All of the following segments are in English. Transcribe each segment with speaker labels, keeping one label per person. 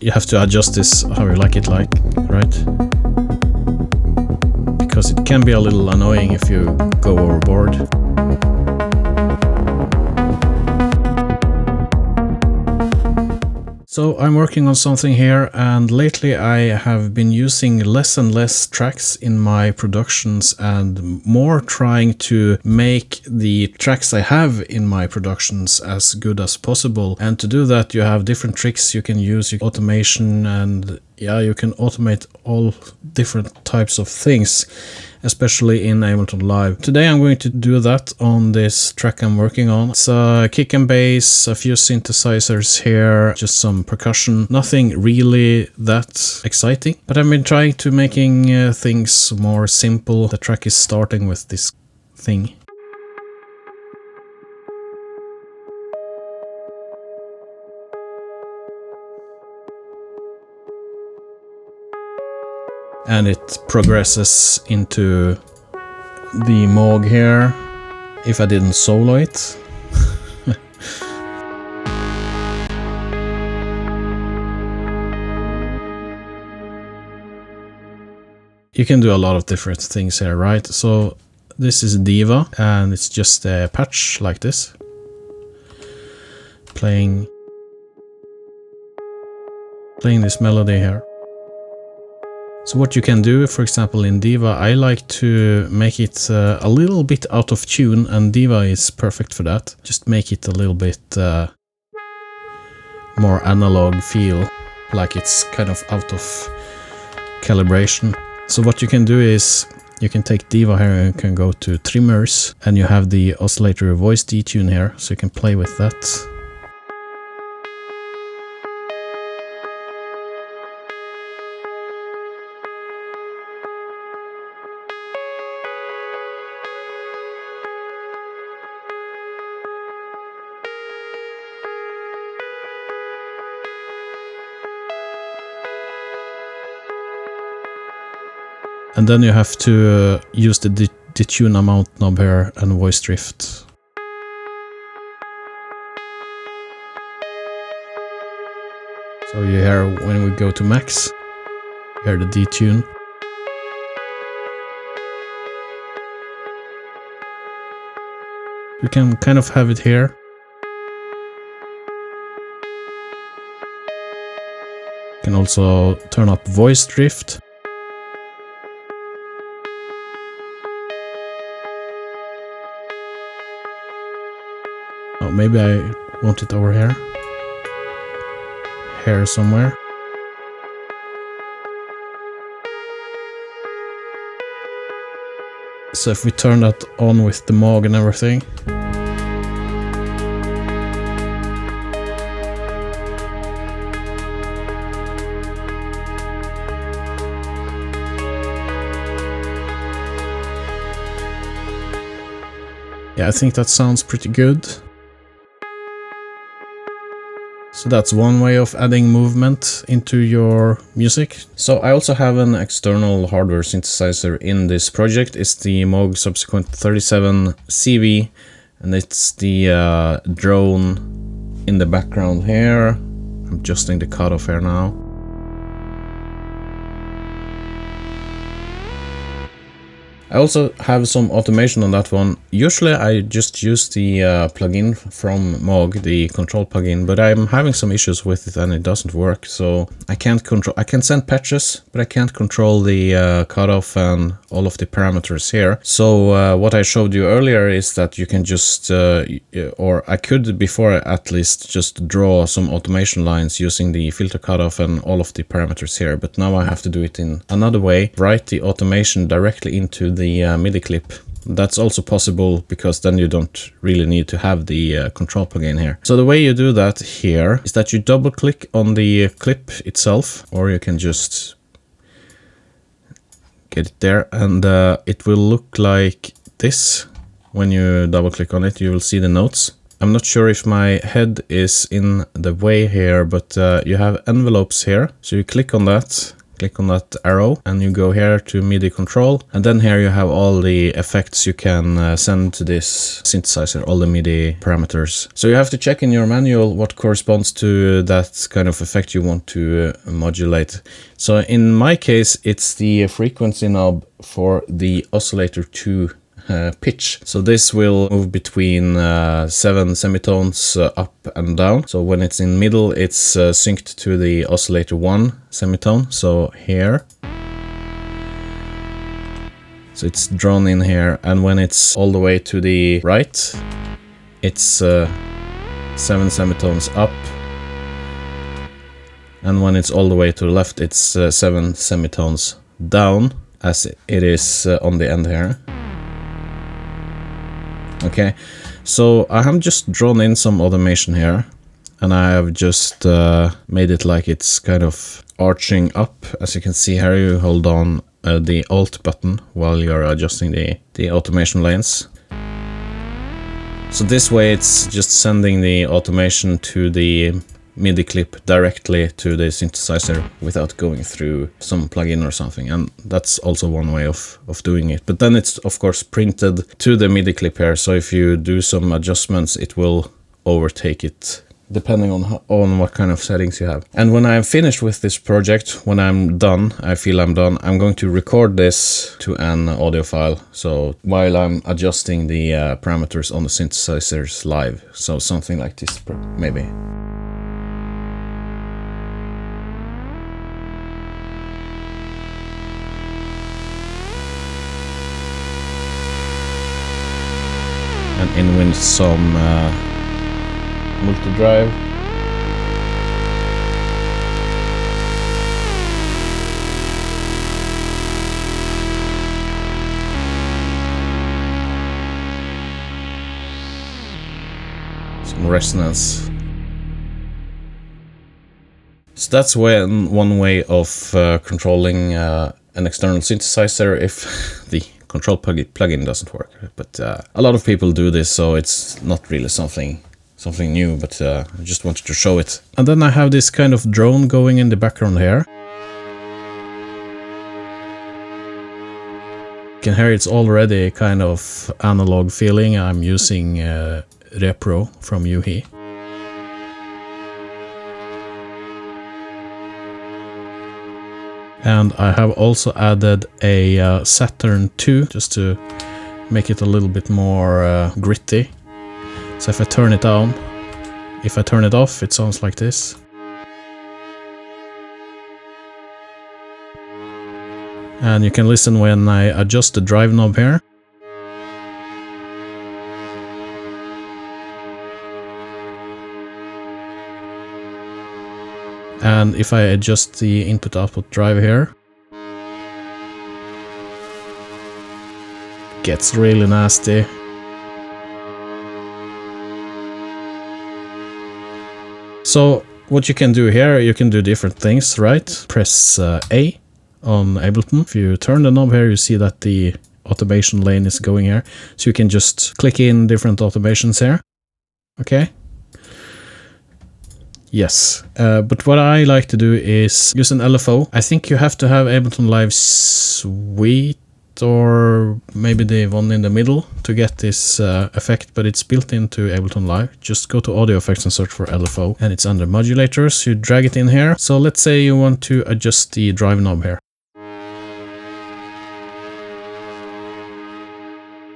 Speaker 1: You have to adjust this how you like it, like, right? Because it can be a little annoying if you go overboard. So I'm working on something here, and lately I have been using less and less tracks in my productions and more trying to make the tracks I have in my productions as good as possible. And to do that you have different tricks you can use, automation, and yeah, you can automate all different types of things, especially in Ableton Live. Today I'm going to do that on this track I'm working on. It's a kick and bass, a few synthesizers here, just some percussion. Nothing really that exciting, but I've been trying to making things more simple. The track is starting with this thing. And it progresses into the Moog here, if I didn't solo it. You can do a lot of different things here, right? So this is Diva, and it's just a patch like this. Playing this melody here. So what you can do, for example, in Diva, I like to make it a little bit out of tune, and Diva is perfect for that. Just make it a little bit more analog feel, like it's kind of out of calibration. So what you can do is, you can take Diva here and you can go to Trimmers, and you have the oscillator voice detune here, so you can play with that. And then you have to use the detune amount knob here and voice drift. So you hear when we go to max, you hear the detune. You can kind of have it here. You can also turn up voice drift. Oh, maybe I want it over here. Here somewhere. So if we turn that on with the Moog and everything. Yeah, I think that sounds pretty good. So that's one way of adding movement into your music. So I also have an external hardware synthesizer in this project. It's the Moog Subsequent 37 CV, and it's the drone in the background here. I'm adjusting the cutoff here now. I also have some automation on that one. Usually I just use the plugin from Moog, the control plugin, but I'm having some issues with it and it doesn't work. So I can't control, I can send patches, but I can't control the cutoff and all of the parameters here. So what I showed you earlier is that you can just, or I could before at least just draw some automation lines using the filter cutoff and all of the parameters here. But now I have to do it in another way, write the automation directly into the MIDI clip. That's also possible because then you don't really need to have the control plugin here. So the way you do that here is that you double click on the clip itself, or you can just get it there, and it will look like this. When you double click on it, you will see the notes. I'm not sure if my head is in the way here, but you have envelopes here. So you click on that, click on that arrow and you go here to MIDI control, and then here you have all the effects you can send to this synthesizer, all the MIDI parameters. So you have to check in your manual what corresponds to that kind of effect you want to modulate. So in my case, it's the frequency knob for the oscillator 2 pitch. So this will move between 7 semitones up and down. So when it's in middle, it's synced to the oscillator 1 semitone. So here. So it's drawn in here. And when it's all the way to the right, it's 7 semitones up. And when it's all the way to the left, it's 7 semitones down, as it is on the end here. Okay, so I have just drawn in some automation here, and I have just made it like it's kind of arching up. As you can see here, you hold on the Alt button while you're adjusting the automation lanes. So this way it's just sending the automation to the MIDI clip directly to the synthesizer without going through some plugin or something, and that's also one way of doing it. But then it's of course printed to the MIDI clip here, so if you do some adjustments it will overtake it depending on what kind of settings you have. And when I'm finished with this project, when I'm done, I feel I'm done, I'm going to record this to an audio file. So while I'm adjusting the parameters on the synthesizers live, so something like this maybe. And in with some multi-drive. Some resonance. So that's one way of controlling an external synthesizer if the control plugin doesn't work, but a lot of people do this, so it's not really something new, but I just wanted to show it. And then I have this kind of drone going in the background here. You can hear it's already a kind of analog feeling. I'm using Repro from Yuhi. And I have also added a Saturn 2 just to make it a little bit more gritty. So if I turn it on, if I turn it off, it sounds like this. And you can listen when I adjust the drive knob here. And if I adjust the input-output drive here, it gets really nasty. So what you can do here, you can do different things, right? Press A on Ableton. If you turn the knob here, you see that the automation lane is going here. So you can just click in different automations here. Okay. Yes, but what I like to do is use an LFO. I think you have to have Ableton Live Suite or maybe the one in the middle to get this effect, but it's built into Ableton Live. Just go to Audio Effects and search for LFO, and it's under Modulators. You drag it in here. So let's say you want to adjust the drive knob here.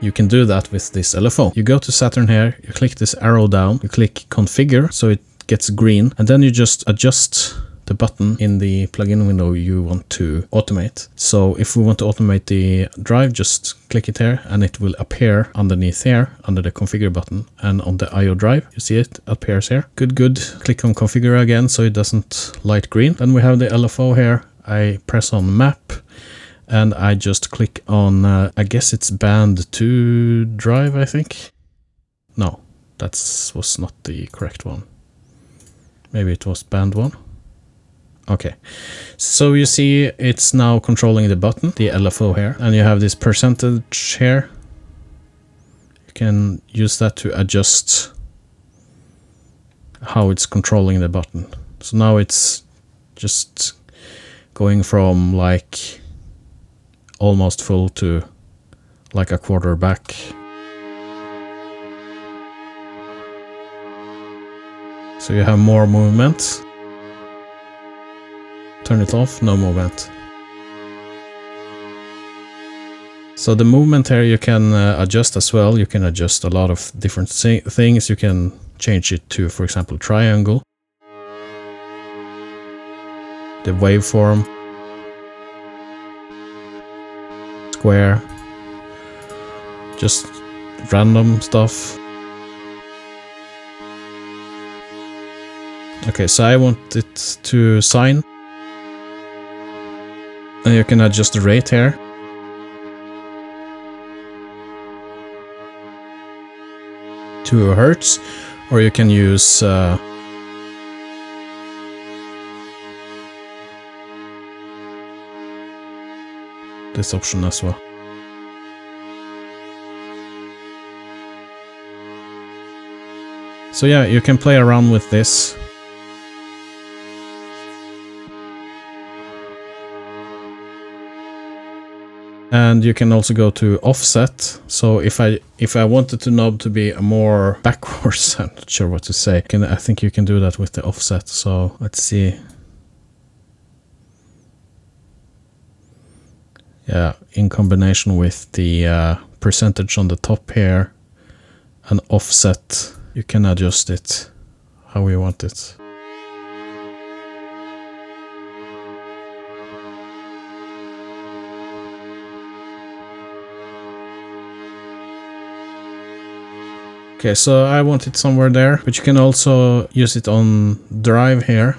Speaker 1: You can do that with this LFO. You go to Saturn here, you click this arrow down, you click Configure, so it gets green, and then you just adjust the button in the plugin window you want to automate. So if we want to automate the drive, just click it here and it will appear underneath here under the configure button, and on the IO drive you see it appears here. Good. Click on configure again so it doesn't light green. Then we have the LFO here. I press on map and I just click on I guess it's band 2 drive, I think. No, that was not the correct one. Maybe it was band 1. Okay, so you see it's now controlling the button, the LFO here, and you have this percentage here. You can use that to adjust how it's controlling the button. So now it's just going from like almost full to like a quarter back. So you have more movement. Turn it off, no movement. So the movement here you can adjust as well. You can adjust a lot of different things. You can change it to, for example, triangle. The waveform. Square. Just random stuff. Okay, so I want it to sine. And you can adjust the rate here. To hertz, or you can use this option as well. So yeah, you can play around with this. And you can also go to offset. So if I wanted the knob to be more backwards, I'm not sure what to say. I think you can do that with the offset. So let's see. Yeah, in combination with the percentage on the top here and offset, you can adjust it how you want it. Okay, so I want it somewhere there, but you can also use it on drive here.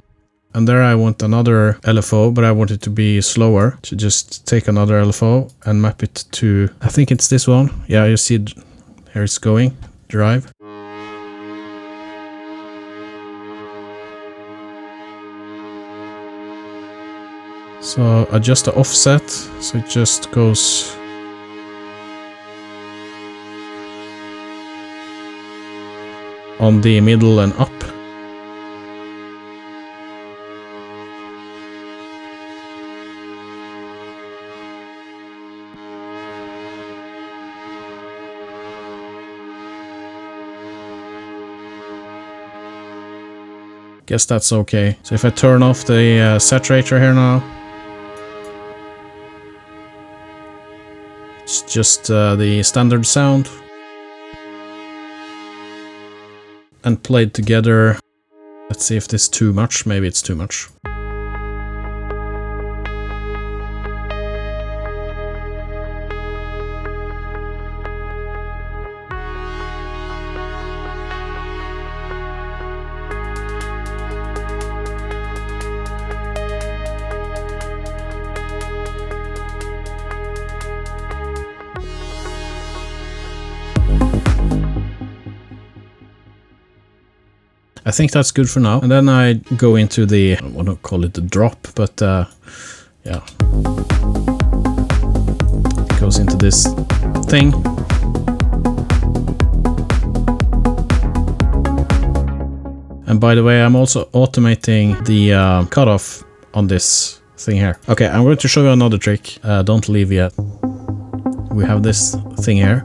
Speaker 1: And there I want another LFO, but I want it to be slower. So just take another LFO and map it to, I think it's this one. Yeah, you see here it's going, drive. So adjust the offset, so it just goes on the middle and up. Guess that's okay. So if I turn off the saturator here now, it's just the standard sound. And played together. Let's see if this is too much. Maybe it's too much. I think that's good for now. And then I go into the, I want to call it the drop, but yeah. It goes into this thing. And by the way, I'm also automating the cutoff on this thing here. Okay, I'm going to show you another trick. Don't leave yet. We have this thing here.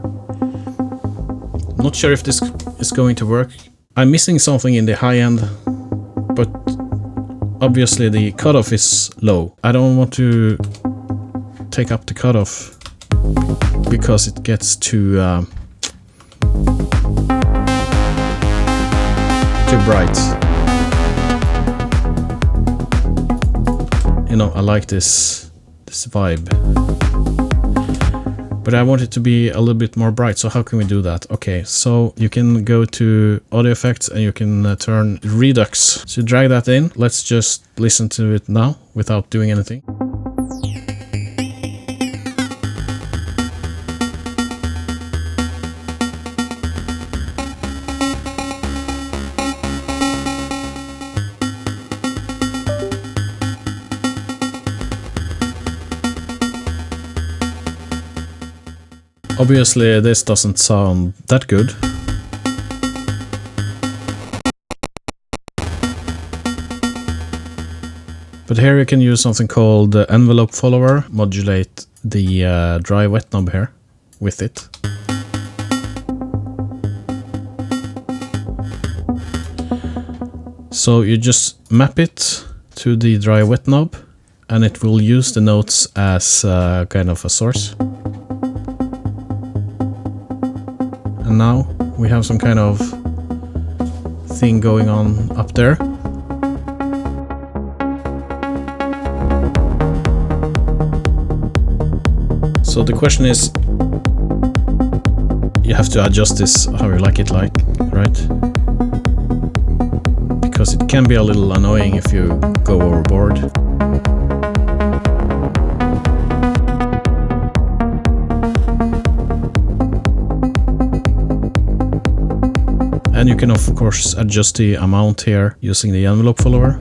Speaker 1: Not sure if this is going to work. I'm missing something in the high end, but obviously the cutoff is low. I don't want to take up the cutoff because it gets too bright. You know, I like this vibe. But I want it to be a little bit more bright, so how can we do that? Okay, so you can go to audio effects and you can turn Redux. So drag that in. Let's just listen to it now without doing anything. Obviously, this doesn't sound that good. But here you can use something called envelope follower, modulate the dry wet knob here with it. So you just map it to the dry wet knob, and it will use the notes as kind of a source. And now we have some kind of thing going on up there. So the question is, you have to adjust this how you like it, right? Because it can be a little annoying if you go overboard. And you can of course adjust the amount here using the envelope follower.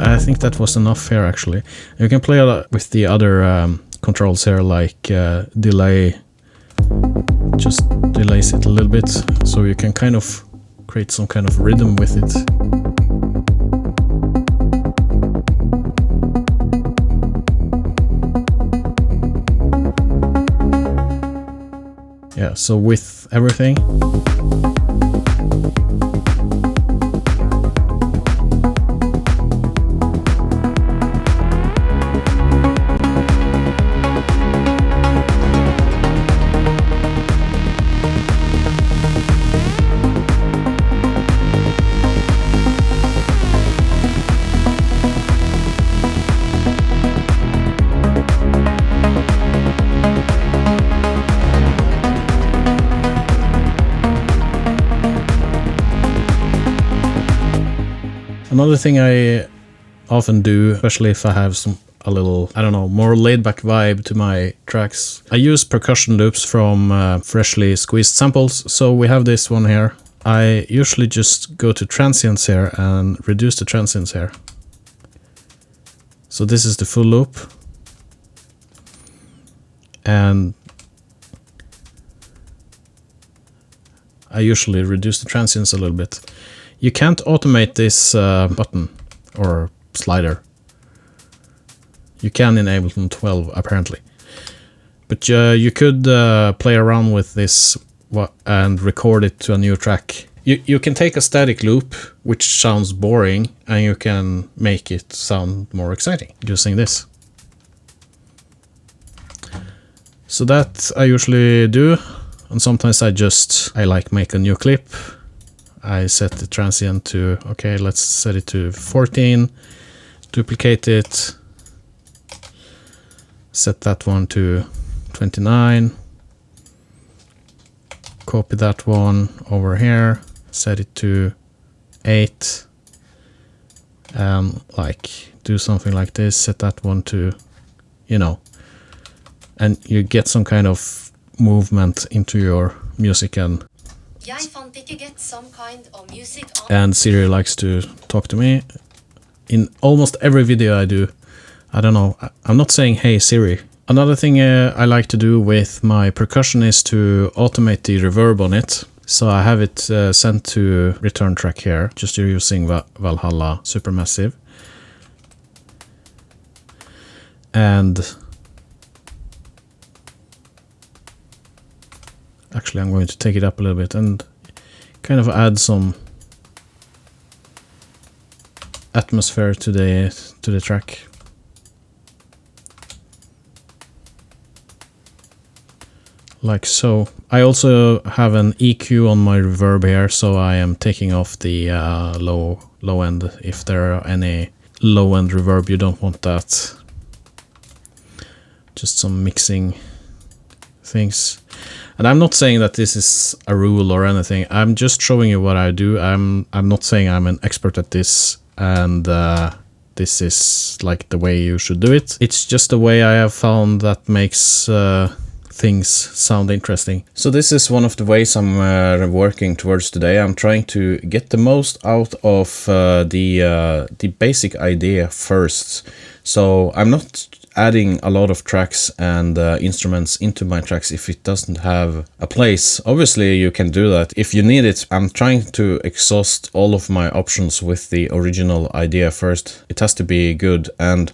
Speaker 1: I think that was enough here actually. You can play with the other controls here, like delay, just delays it a little bit, so you can kind of create some kind of rhythm with it. Yeah, so with everything. Another thing I often do, especially if I have a little, I don't know, more laid-back vibe to my tracks, I use percussion loops from freshly squeezed samples. So we have this one here. I usually just go to transients here and reduce the transients here. So this is the full loop. And I usually reduce the transients a little bit. You can't automate this button or slider. You can in Ableton 12 apparently. But you could play around with this and record it to a new track. You can take a static loop, which sounds boring, and you can make it sound more exciting using this. So that I usually do, and sometimes I like make a new clip. I set the transient to, okay, let's set it to 14, duplicate it, set that one to 29, copy that one over here, set it to 8, and like do something like this, set that one to, you know, and you get some kind of movement into your music. And Siri likes to talk to me in almost every video I do. I don't know, I'm not saying hey Siri. Another thing I like to do with my percussion is to automate the reverb on it. So I have it sent to return track here, just using Valhalla Supermassive. And actually I'm going to take it up a little bit and kind of add some atmosphere to the track. Like so. I also have an EQ on my reverb here, so I am taking off the low end. If there are any low end reverb, you don't want that. Just some mixing things. And I'm not saying that this is a rule or anything. I'm just showing you what I do. I'm not saying I'm an expert at this and this is like the way you should do it. It's just a way I have found that makes things sound interesting. So this is one of the ways I'm working towards today. I'm trying to get the most out of the basic idea first. So I'm not adding a lot of tracks and instruments into my tracks if it doesn't have a place. Obviously you can do that if you need it. I'm trying to exhaust all of my options with the original idea first. It has to be good, and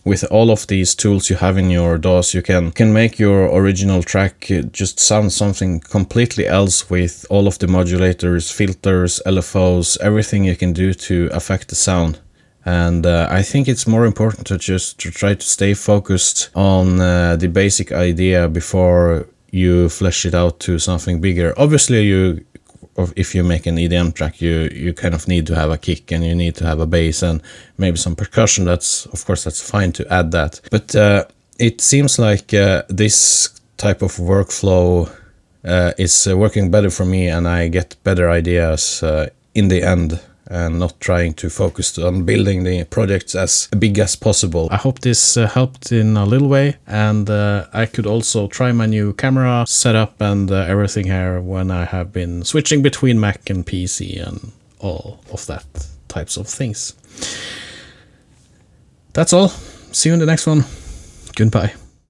Speaker 1: with all of these tools you have in your DAWs, you can make your original track just sound something completely else with all of the modulators, filters, LFOs, everything you can do to affect the sound. And I think it's more important to just try to stay focused on the basic idea before you flesh it out to something bigger. Obviously, if you make an EDM track, you kind of need to have a kick and you need to have a bass and maybe some percussion. Of course, that's fine to add that. But it seems like this type of workflow is working better for me, and I get better ideas in the end, and not trying to focus on building the projects as big as possible. I hope this helped in a little way, and I could also try my new camera setup and everything here when I have been switching between Mac and PC and all of that types of things. That's all. See you in the next one. Goodbye.